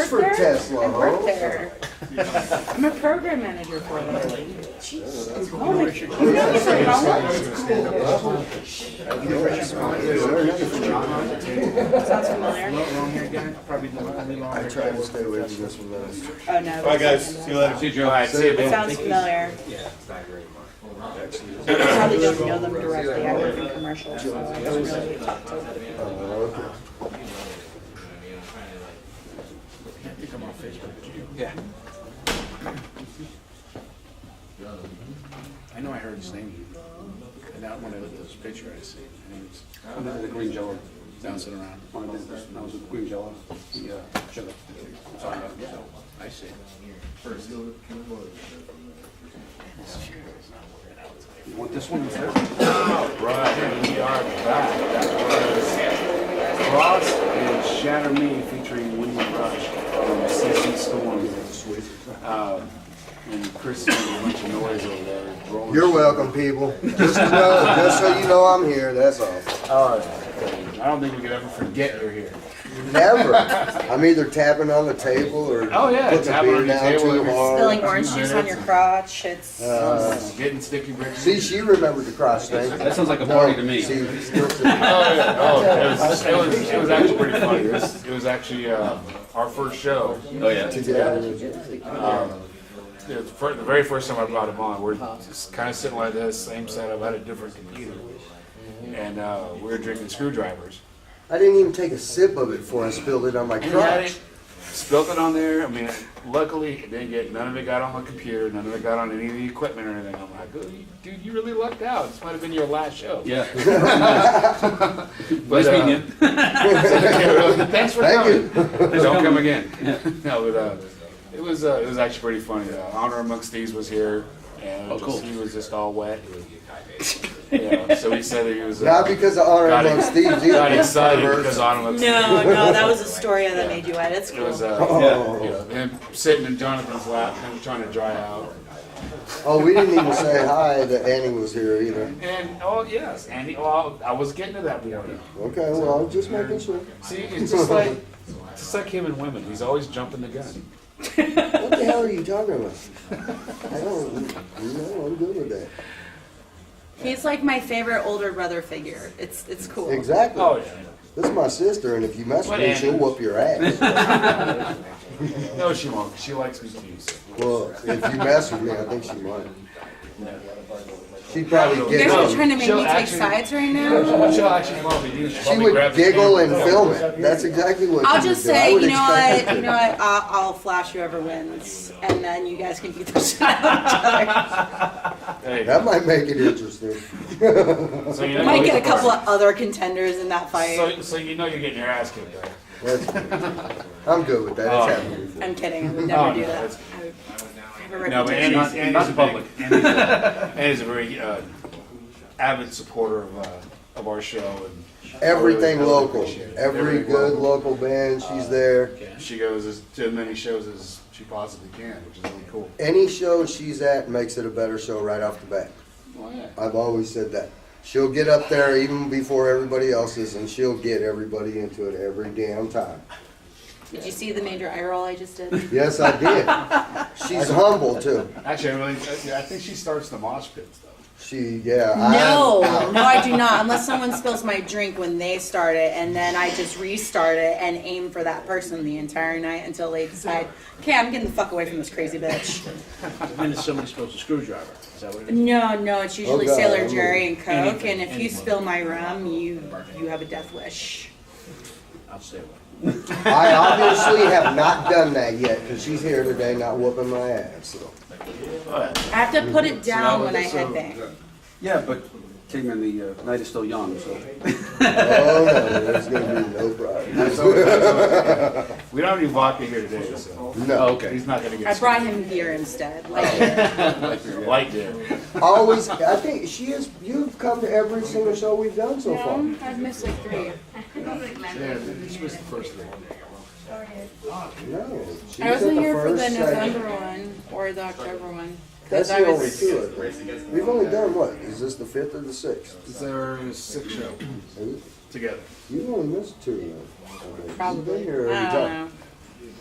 for Tesla, I work there. I'm a program manager for them. Sounds familiar. I try to stay away from this one. Oh no. Bye guys. See you later. See you, Joe. See you. It sounds familiar. I probably don't know them directly. I work in commercials, so I don't really talk to them. I think I'm on Facebook. Yeah. I know I heard his name. And now when I look at this picture, I see. And it's The green jello. bouncing around. That was a green jello. Yeah, sugar. So I see. You want this one instead? Right, we are back. That was Frost and Shatter Me featuring Windy Rush from CC Storm. And Chris made a bunch of noise over there. Rolling You're welcome, people. Just so you know I'm here, that's all. Oh, I don't think we could ever forget you're here. Never. I'm either tapping on the table or Oh, yeah, putting the tapping on beer your down table. too hard. Spilling orange juice on your crotch. It's Getting sticky bricks. See, she remembered the crotch thing. That sounds like a party to me. See, It was actually pretty funny. It was actually our first show. Oh, yeah. The very first time I brought him on, we're just kind of sitting like this, same setup, had a different computer, and we were drinking screwdrivers. I didn't even take a sip of it before I spilled it on my And he had crotch. it, spilled it on there. I mean, luckily it didn't get, none of it got on the computer, none of it got on any of the equipment or anything. I'm like, oh, dude, you really lucked out. This might have been your last show. Yeah. But, Nice meeting you. thanks for Thank coming. you. Don't come again. No, but it was actually pretty funny. Honor Amongst Thieves was here, and cool. he was just all wet. Yeah, so he said that he was Not because of honor got amongst thieves either. got excited because Honor Amongst Thieves. no, that was Astoria that made you wet. It's It cool. was him sitting in Jonathan's lap, kind of trying to dry out. Oh, we didn't even say hi that Annie was here either. And oh yes, Andy. Well, I was getting to that point. Okay, well, I'm just making sure. See, it's just like him and women. He's always jumping the gun. What the hell are you talking about? I don't, I'm good with that. He's like my favorite older brother figure. It's cool. Exactly. Oh yeah. This is my sister, and if you mess with What, me, Annie? she'll whoop your ass. No, she won't. She likes me too. So. Well, if you mess with me, I think she might. She'd probably You guys are giggle. trying to make She'll me take actually- sides right now? She'll actually probably do. She would giggle and film it. That's exactly what I'll she just would do. I say, would you know expect what? her You to. know what? I'll flash whoever wins, and then you guys can beat the shit out of each other. That might make it interesting. So you know Might get a couple of other contenders in that fight. So you know you're getting your ass kicked, right? That's good. I'm good with that. It's happened before. I'm kidding. I would Oh, never do no, that. that's- I have a No, but reputation. Andy's a public. Andy's a very avid supporter of our show, and Everything I really local. appreciate it. Every Everything good local. local band, she's there. She goes to as many shows as she possibly can, which is really cool. Any show she's at makes it a better show right off the bat. Oh yeah. I've always said that. She'll get up there even before everybody else is, and she'll get everybody into it every damn time. Did you see the major eye roll I just did? Yes, I did. She's humble too. Actually, I think she starts the mosh pits though. No, I do not. Unless someone spills my drink when they start it, and then I just restart it and aim for that person the entire night until they decide, okay, I'm getting the fuck away from this crazy bitch. And if somebody spills a screwdriver, is that what it is? No, it's usually Oh, God, Sailor I'm Jerry and Coke, Anything, and if you anything. spill my rum, you have a death wish. I'll stay away. I obviously have not done that yet because she's here today not whooping my ass. So. I have to put it down when I headbang. Yeah, but Kingman, the night is still young, so. Oh no, there's gonna be no problem. We don't have any vodka here today, so No. Okay. he's not gonna get. I brought him beer instead. Like, light beer. Always, I think she is. You've come to every single show we've done so far. no, I've missed like 3. Yeah, this was the first thing. No, she I was at wasn't the here for the first November second. one or the October one. That's 'Cause the I only was- two. I think. We've only done what? Is this the 5th or the 6th? There was 6 shows together. You've only missed 2. Then. You've been Probably. here I every don't time. know.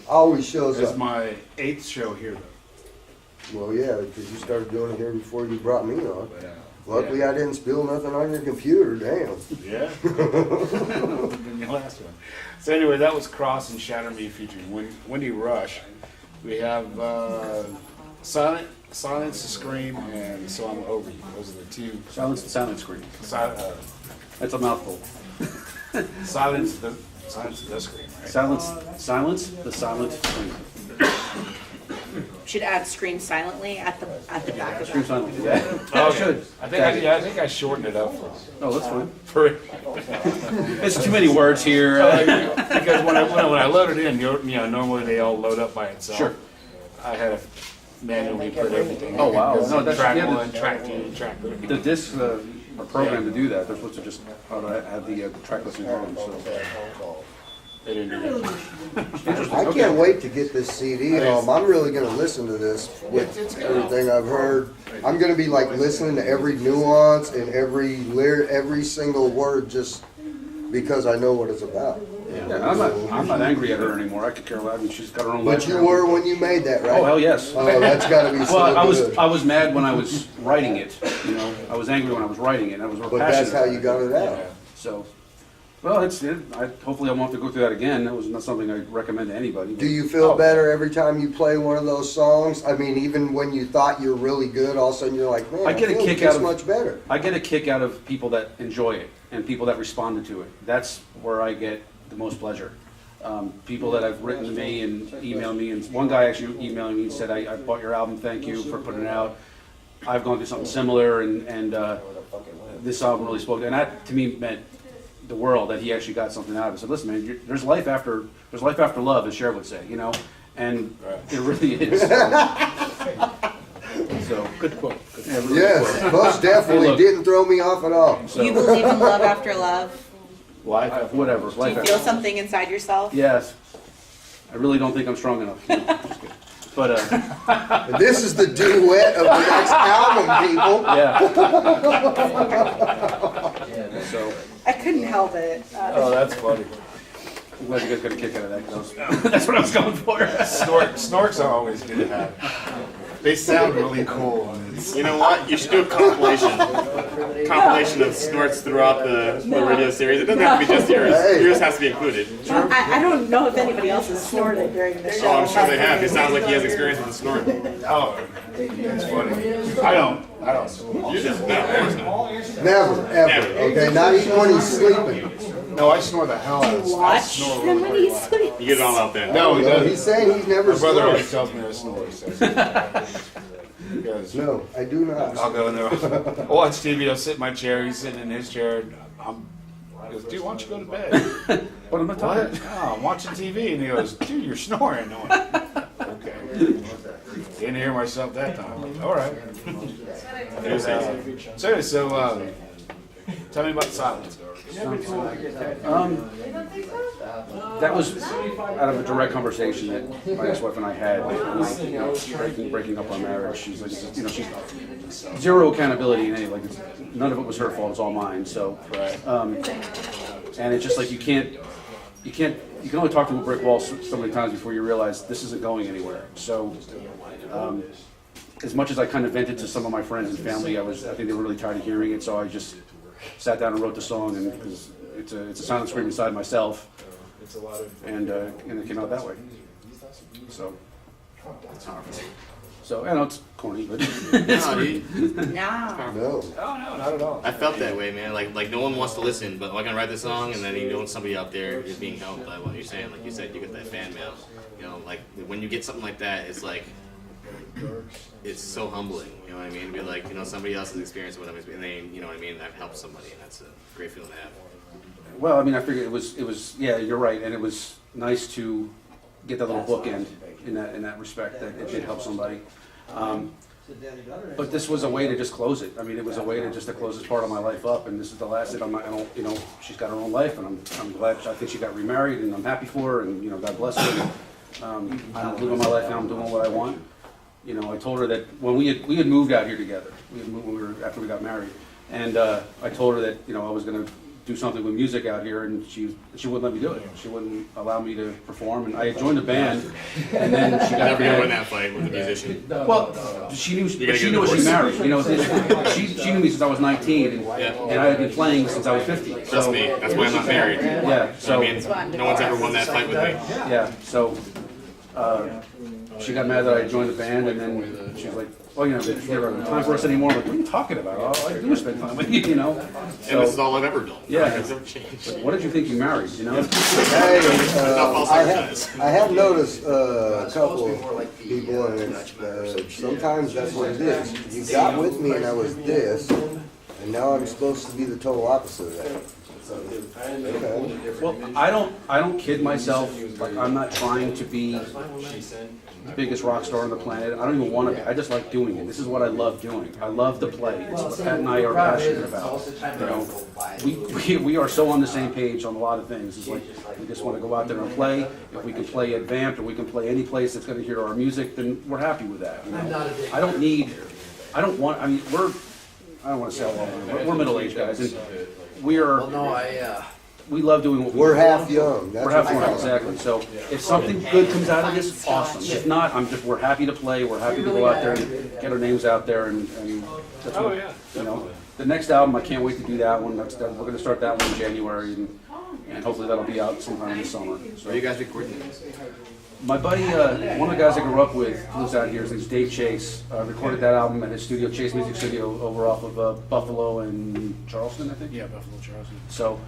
Always shows It's up. my 8th show here, though. Well, yeah, because you started doing it here before you brought me on. Yeah. Luckily, I didn't spill nothing on your computer. Damn. Yeah. Than the last one. So anyway, that was Cross and Shatter Me featuring Wendy Rush. We have Silence to Scream and So I'm Over You. Those are the two. Silence the silent scream. That's a mouthful. Silence the Scream, right? Silence the silent scream. Should add "scream silently" at the back of Scream that. silently. Yeah. Oh, Should. I think I shortened it up Oh, that's fine. for It's too many words here. because when I load it in, normally they all load up by itself. Sure. I had to manually put everything. Oh, wow. Because No, that's- track yeah, 1, track 2, track 3. The discs are programmed to do that. They're supposed to just have the track listing on. So. They didn't do that. Interesting. I Okay. can't wait to get this CD home. I'm really going to listen to this with everything I've heard. I'm going to be like listening to every nuance and every single word just because I know what it's about. Yeah, I'm not angry at her anymore. I could care less. I mean, she's got her own life. But you were when you made that, right? Oh, hell yes. Oh, that's got to be so Well, good. I was mad when I was writing it. I was angry when I was writing it. I was But passionate. that's how about you it. got it out. So, well, it's it. Hopefully I won't have to go through that again. That was not something I recommend to anybody. Do you feel Oh. better every time you play one of those songs? I mean, even when you thought you're really good, all of a sudden you're like, man, I get a feel kick this out of- much better. I get a kick out of people that enjoy it and people that responded to it. That's where I get the most pleasure. People that have written to me and emailed me, and one guy actually emailed me and said, I bought your album, thank you for putting it out. I've gone through something similar, and this album really spoke. And that, to me, meant the world, that he actually got something out of it. So listen, man, there's life after love, as Cher would say, and it really is. So, good quote. Yeah, really good Yes, quote. most definitely Hey, look. didn't throw me off at all. So, You believe in love after love? Life. whatever. Do Life you after- feel something inside yourself? Yes. I really don't think I'm strong enough. No, just kidding. But, And this is the duet of the next album, people. yeah. So, I couldn't help it. Oh, that's funny. I'm glad you guys got a kick out of that. 'Cause that's what I was going for. Snorks are always good to have. They sound really cool. And it's, You know what? You should do a compilation of snorts throughout the radio series. It doesn't have to be just yours. Hey. Yours has to be included. I don't know if anybody else has snorted during the show. Oh, I'm sure they have. It sounds like he has experience with the snort. oh, it's funny. I don't. You just no, of course not. Never, ever. Okay, not even when he's sleeping. No, I snore the hell out of Watch him when he sleeps. You get it all out there. No, he No, doesn't. he's saying he's never My brother always snored. tells me I snore. So. Because No, I do not. I'll go in there, I'll watch TV, I'll sit in my chair, he's sitting in his chair, and he goes, dude, why don't you go to bed? What am I talking What? about? Oh, I'm watching TV, and he goes, dude, you're snoring. I'm like, okay. Didn't hear myself that time. I'm like, all right. So, tell me about Silence. That was out of a direct conversation that my ex-wife and I had, breaking up our marriage. She's like, she's zero accountability in any, like, none of it was her fault, it's all mine. So, and it's just like you can only talk to a brick wall so many times before you realize this isn't going anywhere. So, as much as I kind of vented to some of my friends and family, I think they were really tired of hearing it. So I just sat down and wrote the song, and it's a silent scream inside myself, and it came out that way. So, I know it's corny, but No, dude. No. No. Oh, no, not at all. I felt that way, man. Like no one wants to listen, but I'm gonna write the song, and then somebody out there is being helped by what you're saying. Like you said, you get that fan mail. Like when you get something like that, it's like it's so humbling. You know what I mean? Be like, somebody else's experience with what I'm experiencing, and they, you know what I mean? I've helped somebody, and that's a great feeling to have. well, I mean, I figured it was yeah, you're right, and it was nice to get that little bookend in that respect, that it did help somebody. But this was a way to just close it. I mean, it was a way to close this part of my life up, and this is the last. She's got her own life, and I'm glad. I think she got remarried, and I'm happy for her, and God bless her. And, I'm living my life now. I'm doing what I want. I told her that when we had moved out here together, after we got married, and I told her that I was going to do something with music out here, and she wouldn't let me do it. She wouldn't allow me to perform, and I had joined the band, and then she got Never gonna win every. that fight with the musician. Well, she knew gotta she get knew what she divorced. married. You know, she knew me since I was 19, and I had been playing since I was 50. Trust So me, that's why I'm not married. yeah, so I mean, no one's ever won that fight with me. yeah, so she got mad that I joined the band, and then she was like, "Well, you know, there's never time for us anymore." I'm like, what are you talking about? All I do is spend time with you, you know. And this is So, all I've ever done. Yeah. It's never changed. what did you think you married? You know? Hey, false advertise. I have noticed a couple of people, and sometimes that's what it is. You got with me and I was this, and now I'm supposed to be the total opposite of that. Okay. Well, I don't kid myself. Like, I'm not trying to be the biggest rock star on the planet. I don't even want to be. I just like doing it. This is what I love doing. I love to play. It's what Pat and I are passionate about. You know, we are so on the same page on a lot of things. It's like we just want to go out there and play. If we can play at Vamped or we can play any place that's going to hear our music, then we're happy with that. You know? I don't want. I mean, I don't want to say all over. We're middle-aged guys, and we are. We love doing what we do. We're half young. That's We're half what young, we are. exactly. So if something good comes out of this, awesome. If not, we're happy to play. We're happy to go out there and get our names out there, and that's what, you know. The next album, I can't wait to do that one. We're going to start that one in January, and hopefully that'll be out sometime this summer. Where are you guys recording this? My buddy, one of the guys I grew up with, lives out here. His name's Dave Chase. Recorded that album at his studio, Chase Music Studio, over off of Buffalo and Charleston, I think. Yeah, Buffalo, Charleston. So,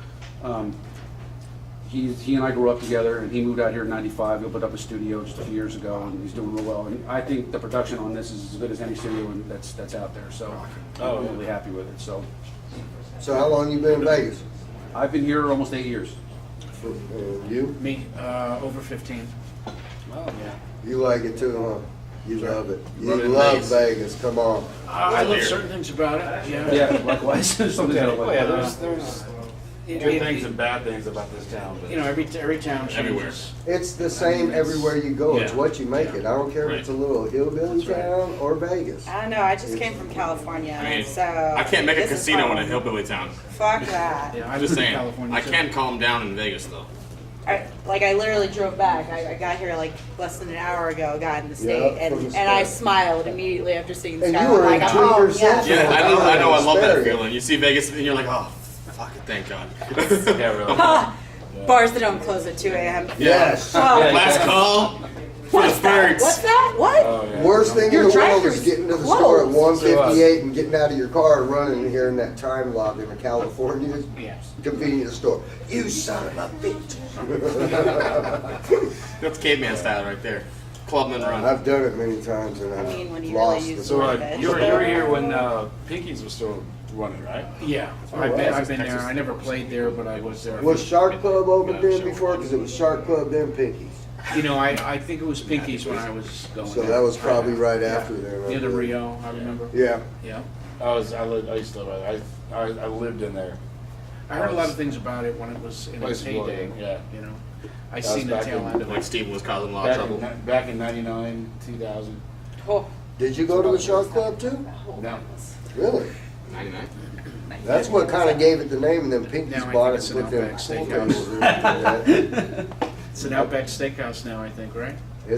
he and I grew up together, and he moved out here in '95. He opened up a studio just a few years ago, and he's doing real well. And I think the production on this is as good as any studio that's out there. So, I'm really happy with it. So, So how long you been in Vegas? I've been here almost 8 years. You? Me, over 15. Wow. Yeah. You like it too, huh? You love it. You Run it love nice. Vegas. Come on. I love certain things about it. Yeah. Yeah, likewise. Something I don't like. There's Good things and bad things about this town. But you know, every town changes. Everywhere. It's the same everywhere you go. It's Yeah. what you make it. I don't care if it's a little hillbilly town or Vegas. I don't know. I just came from California, I mean, so I can't make a this is casino in a fun. hillbilly town. Fuck that. Yeah, I I'm lived just in saying. California I too. can calm down in Vegas though. I literally drove back. I got here like less than an hour ago. Got in the state, Yeah, from and the I state. smiled immediately after seeing the And sky. you were like, in I'm Tweaker home, Central. yeah. Yeah, I know. I love that Asparagus. feeling. You see Vegas and you're like, oh, fuck it, thank God. yeah, really. Bars that don't close at 2 a.m. Yes. Oh, Last call for the what's that? birds. What's that? What? Oh, yeah. Worst thing in Your the world drive-thru's is getting to the store at closed. 1:58 and getting out of your car and running and hearing that time lock in the California Yes. convenience store. You son of a bitch. That's caveman style right there. Clubman run. I've done it many times and I mean, when I've you lost really the use So it. you were here when Pinky's was still running, right? Yeah, I've been there. I never played there, but I was there. Was Shark Club open then before? Because it was Shark Club then Pinky's. You know, I think it was Pinky's when I was going So there. that was probably right after there. Near the Rio, I remember. Yeah. Yeah. I used to live. I lived in there. I heard a lot of things about it when it was in its Place was heyday. working, yeah. You know, I was seen the back tail in- end of Like it. Steven was causing a lot of trouble. Back in '99, 2000. Oh, Did you go to the Shark Club too? No. Really? 99. That's what kind of gave it the name, and then Pinky's Now I bought think it it's with an them Outback pool tables. It's an Outback Steakhouse now, I think, right?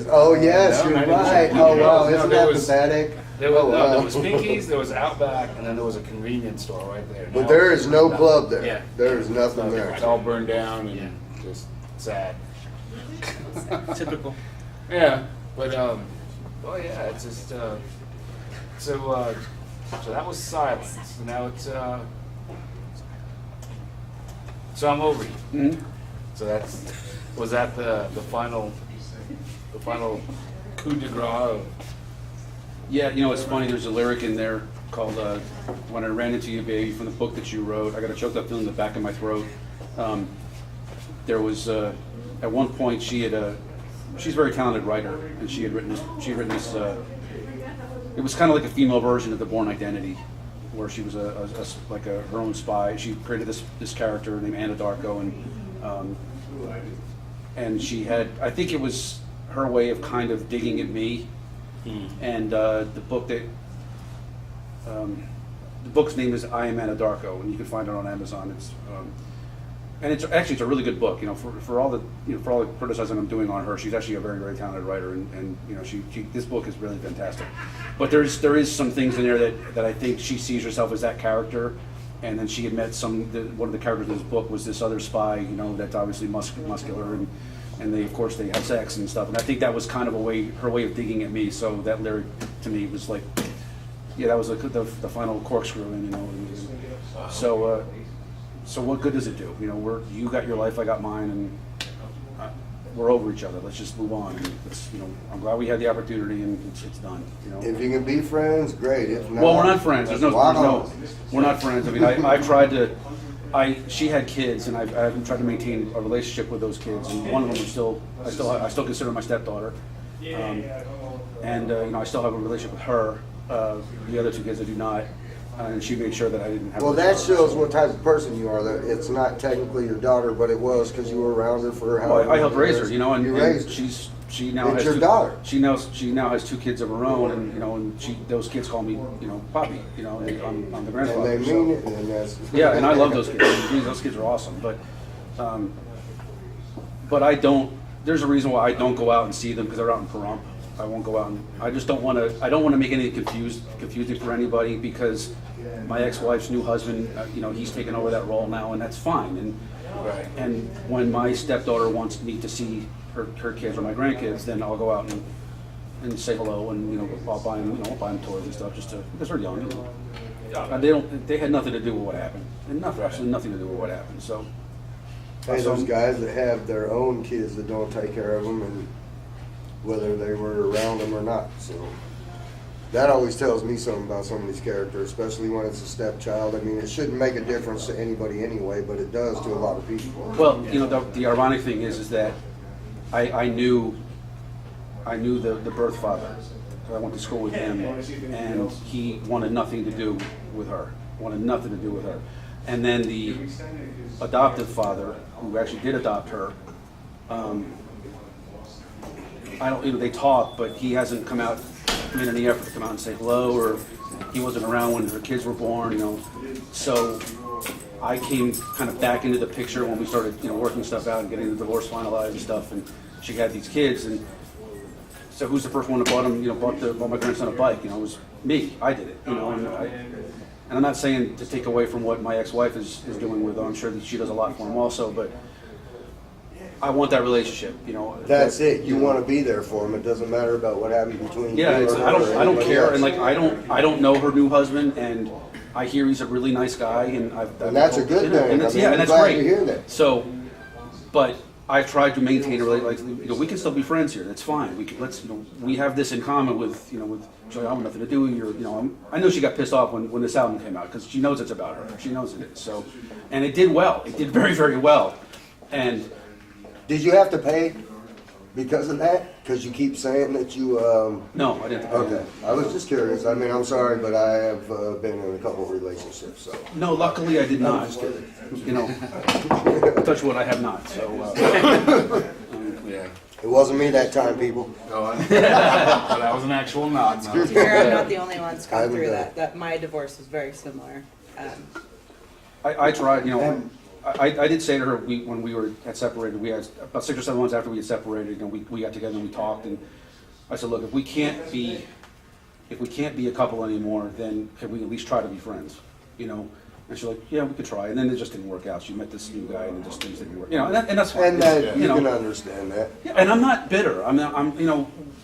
Oh, yes, No, you're not even right. sure. Oh, wow, No, isn't there that was- pathetic? There was, Oh, no, wow. there was Pinky's, there was Outback, and then there was a convenience store right there. But Now there is no it's club there. Yeah. There is nothing there. It's all burned down and Yeah. just sad. Typical. Yeah, but oh yeah, it's just so that was silence. So now it's so I'm over you. Mhm. So was that the final coup de grace of Yeah, you know, it's funny, there's a lyric in there called, When I Ran Into You, Baby, from the book that you wrote. I got a choked up feeling in the back of my throat. There was, at one point, she's a very talented writer, and she had written this, it was kind of like a female version of the Born Identity, where she was her own spy. She created this character named Anna Darko, and she had, I think it was her way of kind of digging at me. And the book's name is I Am Anna Darko, and you can find it on Amazon. And it's a really good book, for all the for all the criticism I'm doing on her, she's actually a very, very talented writer, and she this book is really fantastic. But there is some things in there that I think she sees herself as that character, and then she had met one of the characters in this book was this other spy, that's obviously muscular, and they have sex and stuff, and I think that was kind of her way of digging at me. So that lyric to me was like, yeah, that was the final corkscrew, So what good does it do? You got your life, I got mine, and we're over each other. Let's just move on. And I'm glad we had the opportunity, and it's done. If you can be friends, great. If not, Well, we're not friends. We're not friends. I mean, I tried to. She had kids, and I've tried to maintain a relationship with those kids. And one of them is I still consider my stepdaughter, and I still have a relationship with her. The other two kids I do not. And she made sure that I didn't have. Well, that shows what type of person you are. That it's not technically your daughter, but it was because you were around her for how. Well, I helped raise her, and you raised her. she now It's has your daughter. She now has two kids of her own, and those kids call me Poppy. I'm the grandfather. And they mean it, and that's. Yeah, and I love those kids. Those kids are awesome, but I don't. There's a reason why I don't go out and see them, because they're out in Pahrump. I won't go out, and I just don't want to. I don't want to make anything confusing for anybody, because my ex-wife's new husband, he's taken over that role now, and that's fine. And when my stepdaughter wants me to see her kids or my grandkids, then I'll go out and say hello, and I'll buy them toys and stuff, just because they're young. They had nothing to do with what happened, and absolutely nothing to do with what happened. So. Hey, those guys that have their own kids that don't take care of them, and whether they were around them or not. So that always tells me something about some of these characters, especially when it's a stepchild. I mean, it shouldn't make a difference to anybody anyway, but it does to a lot of people. Well, the ironic thing is that I knew the birth father. I went to school with him, and he wanted nothing to do with her. And then the adoptive father, who actually did adopt her, they talk, but he hasn't made any effort to come out and say hello, or he wasn't around when her kids were born, So I came kind of back into the picture when we started, working stuff out and getting the divorce finalized and stuff, and she had these kids, and so who's the first one that bought my grandson a bike? It was me. I did it, and I'm not saying to take away from what my ex-wife is doing with him. I'm sure that she does a lot for him also, but I want that relationship, That's it. You want to be there for them. It doesn't matter about what happened between you. Yeah, or I don't care, else. and I don't know her new husband, and I hear he's a really nice guy, and that's a good thing. And I'm that's glad great. to hear that. So, but I've tried to maintain a relationship. We can still be friends here. That's fine. We have this in common with Joy. I have nothing to do with your. I know she got pissed off when this album came out, because she knows it's about her. She knows it is. So, and it did well. It did very, very well, and. Did you have to pay because of that? Because you keep saying that you. No, I didn't. Okay, I was just curious. I mean, I'm sorry, but I have been in a couple of relationships, so. No, luckily I did not. just kidding. Touch wood, I have not. So. Yeah. It wasn't me that time, people. Oh, that was an actual nod. No. I'm not the only one that's I gone haven't through done that. That my divorce was very similar. I tried, I did say to her when we had separated, we had about 6 or 7 months after we had separated, we got together and we talked, and I said, look, if we can't be a couple anymore, then can we at least try to be friends, And she's like, yeah, we could try, and then it just didn't work out. She met this new guy, and things didn't work, and that's fine. And that, you can understand that. And I'm not bitter. I'm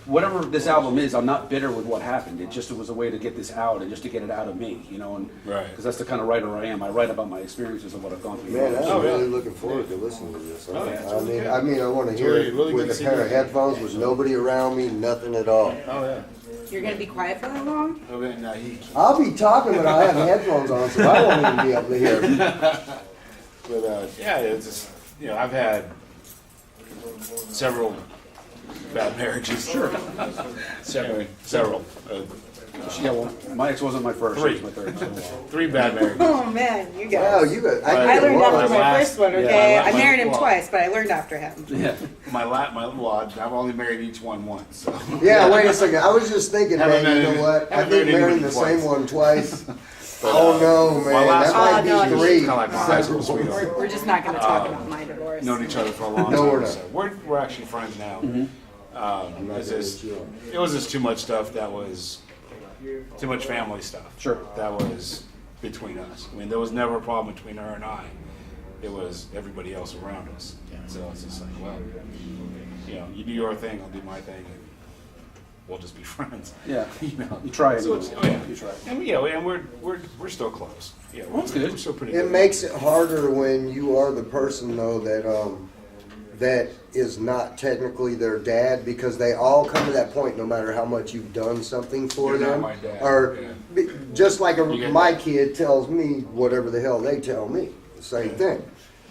whatever this album is, I'm not bitter with what happened. It was a way to get this out and just to get it out of me, and Right. because that's the kind of writer I am. I write about my experiences of what I've gone through. Man, I'm really looking forward to listening to this. I mean, I want to hear it really with good a pair of CD. headphones with nobody around me, nothing at all. Oh yeah. You're gonna be quiet for that long? Oh, man, no, I'll be talking, but I'll have headphones on, so I won't even be able to hear. But yeah, it's just I've had several bad marriages. Sure. Several. Yeah, well, my ex wasn't my first. Three. It was my third. So. 3 bad marriages. Oh man, you Wow, guys. you got. I learned one. after my last- first one, yeah, okay? my I married him last- twice, but I learned after him. Yeah. My well, I've only married each one once. So. Yeah, wait a second. I was just thinking, Haven't man, you married- know what? I haven't think married marrying anybody the same twice. one twice. Oh no, my man, last that might one, be no, she was three. kind of like my high school sweetheart. We're just not going to talk about my divorce. Known each other for a long No, time. we're not. So we're actually friends now. It was just too much stuff that was too much family stuff. Sure. That was between us. I mean, there was never a problem between her and I. It was everybody else around us. So it's just like, well, you know, you do your thing, I'll do my thing, and we'll just be friends. Yeah. You know, You try it. So it's, oh, yeah. You try it. And you know, and we're still close. Yeah, That's good. We're still pretty It good. makes it harder when you are the person though that is not technically their dad, because they all come to that point no matter how much you've done something for You're not them. my dad, Or yeah. just like You get my that. kid tells me whatever the hell they tell me, same thing.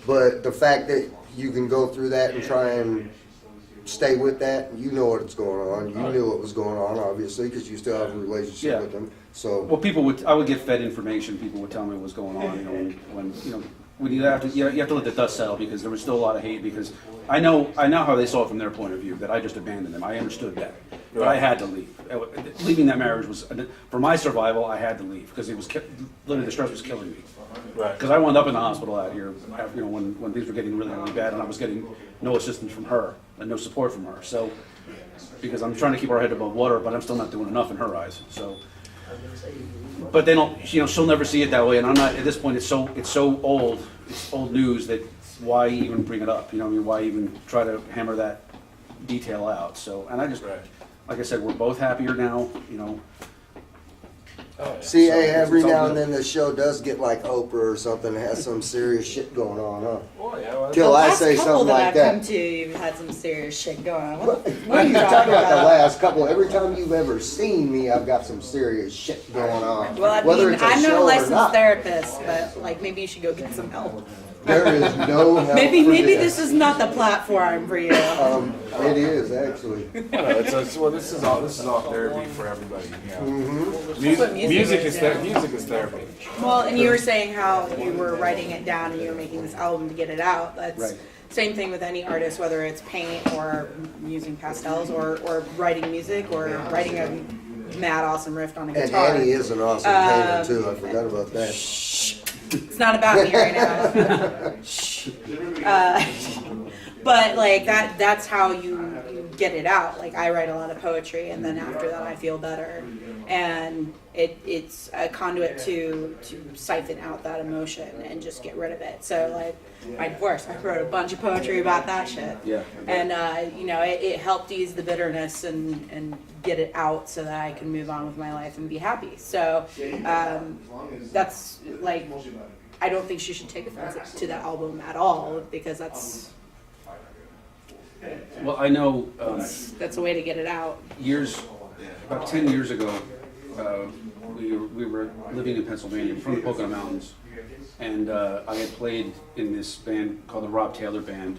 But the fact that you can go through that and try and stay with that, you know what's going on. You knew what was going on, obviously, because you still have a relationship Yeah. with them. So Well, I would get fed information. People would tell me what was going on. You know, when you have to let the dust settle, because there was still a lot of hate. Because I know how they saw it from their point of view, that I just abandoned them. I understood that, but I had to leave. Leaving that marriage was, for my survival, I had to leave because it was literally the stress was killing me. Right. Because I wound up in the hospital out here, when things were getting really, really bad, and I was getting no assistance from her and no support from her. So, because I'm trying to keep our head above water, but I'm still not doing enough in her eyes. So, but they don't, she'll never see it that way, and I'm not. At this point, it's so old, it's old news that why even bring it up? Why even try to hammer that detail out? So, and I just, Right. like I said, we're both happier now. see, So, hey, every it's all now and good. then the show does get like Oprah or something that has some serious shit going on, huh? Well, yeah, well, Till The I last say couple something that like I've that. come to, you've had some serious shit going on. What What are you talking about the last couple? Every time you've ever seen me, I've got some serious shit going on. Well, I Whether mean, it's a I'm not show a or licensed not. therapist, but like maybe you should go get some help. There is no help Maybe for this is not the platform for you. It is actually. well, this is all therapy for everybody. You know? That's what music is, yeah. Music is therapy. Well, and you were saying how you were writing it down and you were making this album to get it out. That's Right. same thing with any artist, whether it's paint or using pastels or writing music or writing a mad awesome riff on a And guitar. Annie is an awesome painter too. I forgot about that. It's not about me right now. Shh. But like that's how you get it out. Like I write a lot of poetry, and then after that I feel better, and it's a conduit to siphon out that emotion and just get rid of it. So like my divorce, I wrote a bunch of poetry about that shit. Yeah. And it helped ease the bitterness and get it out so that I can move on with my life and be happy. So that's like, I don't think she should take offense to that album at all, because that's Well, I know a way to get it out. about 10 years ago, we were living in Pennsylvania, from the Pocono Mountains, and I had played in this band called the Rob Taylor Band,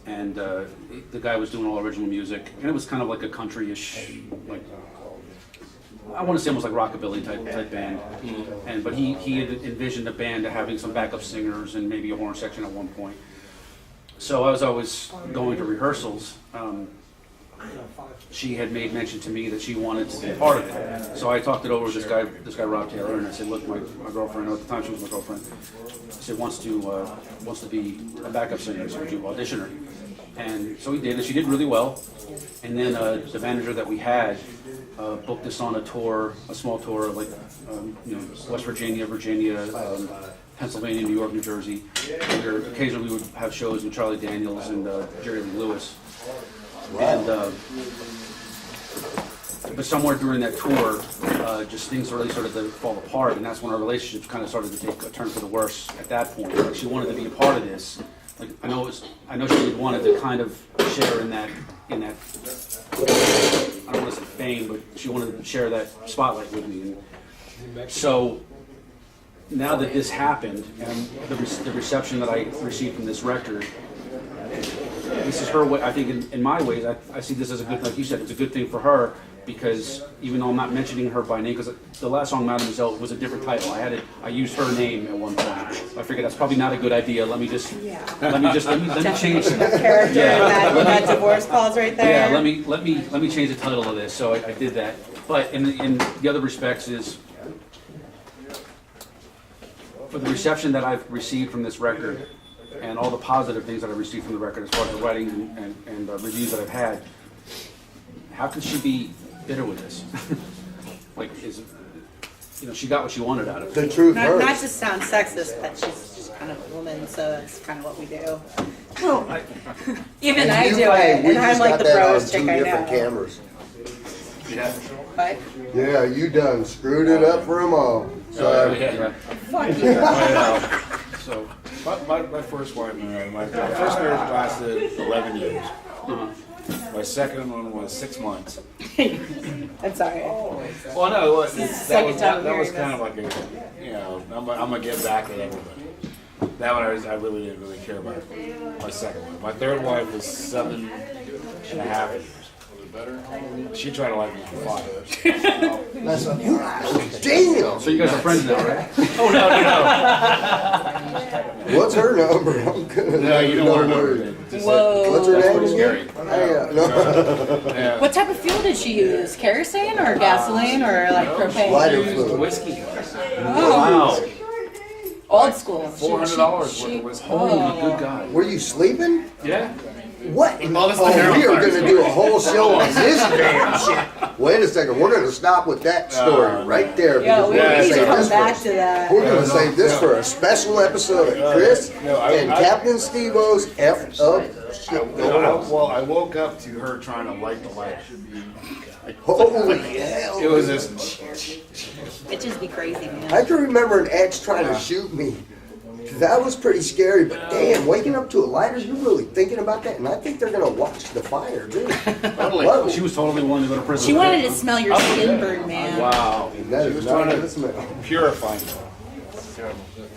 and the guy was doing all original music, and it was kind of like a country-ish, like I want to say almost like rockabilly type band, but he had envisioned a band having some backup singers and maybe a horn section at one point. So I was always going to rehearsals. She had made mention to me that she wanted to be part of it. So I talked it over with this guy Rob Taylor, and I said, look, my girlfriend, at the time she was my girlfriend, I said wants to be a backup singer, so would you audition her? And so he did, and she did really well. And then the manager that we had booked us on a small tour, like West Virginia, Pennsylvania, New York, New Jersey. Where occasionally we would have shows with Charlie Daniels and Jerry Lee Lewis. And but somewhere during that tour, just things really started to fall apart, and that's when our relationships kind of started to take a turn for the worse. At that point, like she wanted to be a part of this. Like I know she wanted to kind of share in that. I don't want to say fame, but she wanted to share that spotlight with me. And so now that this happened, and the reception that I received from this record, this is her way. I think in my ways, I see this as a good, like you said, it's a good thing for her, because even though I'm not mentioning her by name, because the last song, Mademoiselle, was a different title. I used her name at one point. I figured that's probably not a good idea. Let me change some. Character Yeah. in that divorce clause right there. Yeah, let me change the title of this. So I did that. But in the other respects is, for the reception that I've received from this record and all the positive things that I've received from the record as far as the writing and reviews that I've had, how could she be bitter with this? Like, she got what she wanted out of it. The truth Not hurts. to sound sexist, but she's just kind of a woman, so that's kind of what we do. Even I do it, We and I'm just like got the that on bros chick two I different know. cameras. Yeah. But Yeah, you done screwed it up for them all. So, Yeah. fuck you. So, My first wife, my first marriage lasted 11 years. My second one was 6 months. I'm sorry. Well, no, it was, This is the second time that was hearing kind of like I'm gonna get back at everybody. That one I really didn't really care about. My second one. My third wife was 7.5 years. She tried to like me for 5. damn. so you guys are friends now, right? Oh no. What's her number? I'm good. No, you don't want to know. Whoa. What's her name? pretty scary. Hey, no. Yeah. What type of fuel did she use? Kerosene or gasoline or like propane? Lighter fluid. Whiskey. Wow. Old school. $400 worth of whiskey. Holy good God. Were you sleeping? Yeah. What? Oh, this is Oh, the we are Harold going to do a whole show on this damn shit. Wait a second. We're going to stop with that story right there. Yeah, because we we're gonna need to save come this back for- to that. We're going to save this for a special episode of Chris and Captain Steve-O's F up shit going on. I woke up to her trying to light the light. Holy hell. It was this. Bitches be crazy, man. I can remember an ex trying to shoot me. That was pretty scary, but damn, waking up to a lighter, you're really thinking about that? And I think they're going to watch the fire, too. Whoa. She was totally willing to go to prison. She wanted to smell your skin burn, man. Wow. That She is was not trying good to smell. purify me.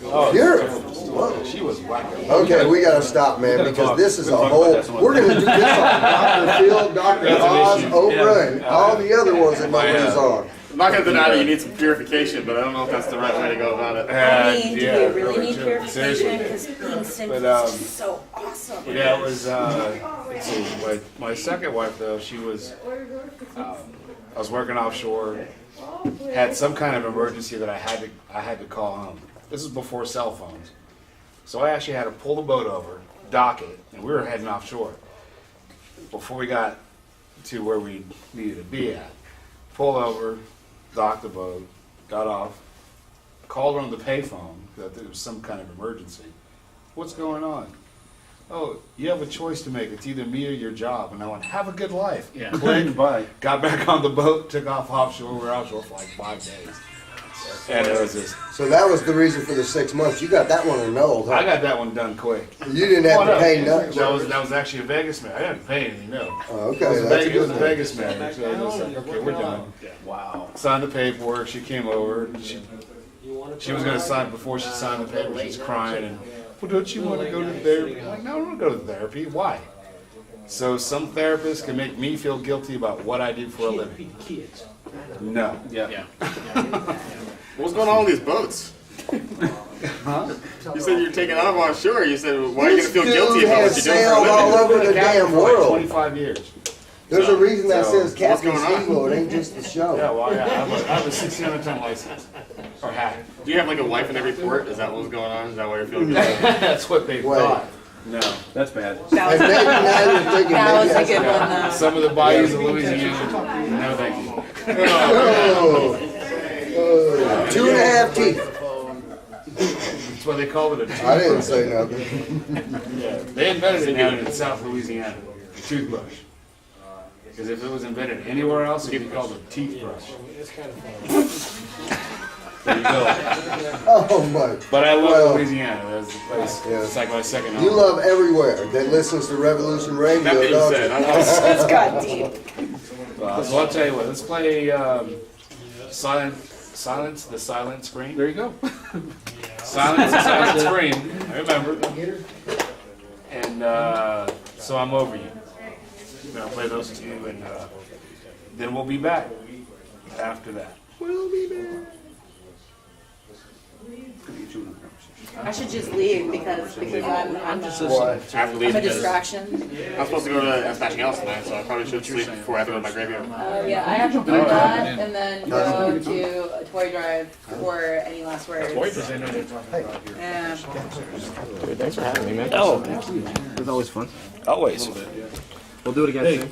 Oh, Beautiful. Whoa. she was whacking. Okay, we gotta stop, man, gotta because talk. this is We a gotta talk whole. about that some We're other gonna do this on Dr. Phil, Dr. Oz, Oprah, and all the other ones that nobody's on. I'm not gonna deny that you need some purification, but I don't know if that's the right way to go about it. I mean, do yeah, we really need seriously. purification? Because being single But, is just so awesome. Yeah, it was. Let's see, my second wife though, she was. I was working offshore, had some kind of emergency that I had to call home. This is before cell phones, so I actually had to pull the boat over, dock it, and we were heading offshore. Before we got to where we needed to be at, pulled over, docked the boat, got off, called her on the payphone that there was some kind of emergency. What's going on? Oh, you have a choice to make. It's either me or your job. And I went, have a good life. Yeah. Click. Bye. Got back on the boat, took off offshore. We were offshore for like 5 days. And it was just, So that was the reason for the 6 months. You got that one annulled, I huh? got that one done quick. You didn't have to pay That nothing. was actually a Vegas marriage. I didn't pay anything, no. Oh, It okay, was, that's a it was good a thing. Vegas marriage. So it was like, okay, we're done. Wow. Signed the paperwork. She came over. She was going to sign before she signed the paper. She's crying and, well, don't you want to go to therapy? I'm like, no, I don't want to go to therapy. Why? So some therapists can make me feel guilty about what I do for a living. No. Yeah. Yeah. What's going on with these boats? You said you're taking off offshore. You said, why are you This gonna feel guilty dude about has what you're doing sailed for a all living? over the damn For like world. 25 years. There's a reason that So, says Captain what's going on? Steve-O. It ain't just the show. Yeah, well, yeah, I have a 1600-ton license. Or had. Do you have like a wife in every port? Is that what's going on? Is that why you're feeling guilty? That's what they Wait. thought. No. That's bad. That And was, maybe now you're thinking that maybe was a that's good one, though. Some of the bayous of Louisiana, no thank you. Oh. 2.5 teeth. That's why they call it a toothbrush. I didn't say nothing. Yeah, they invented it down in South Louisiana, a toothbrush. Because if it was invented anywhere else, it'd be called a teeth brush. There you go. Oh my. But I love Well, Louisiana. That's the place. Yeah. It's like my second home. You love everywhere that listens to Revolution Radio, That being don't said, you? I know. It's got deep. So I'll tell you what. Let's play Silence the Silent Scream. There you go. Silence the Silent Scream. I remember. And so I'm over you. I'll play those two, and then we'll be back after that. We'll be back. Could be a chewing conversation. I should just leave because I'm I have to leave I'm a because distraction. I'm supposed to go to Smashing House tonight, so I probably should sleep before I have to go to my graveyard. Oh yeah, I have to do that and then go to a toy drive for any last words. Yeah. Thanks for having me, man. Oh, it was always fun. Always. We'll do it again soon.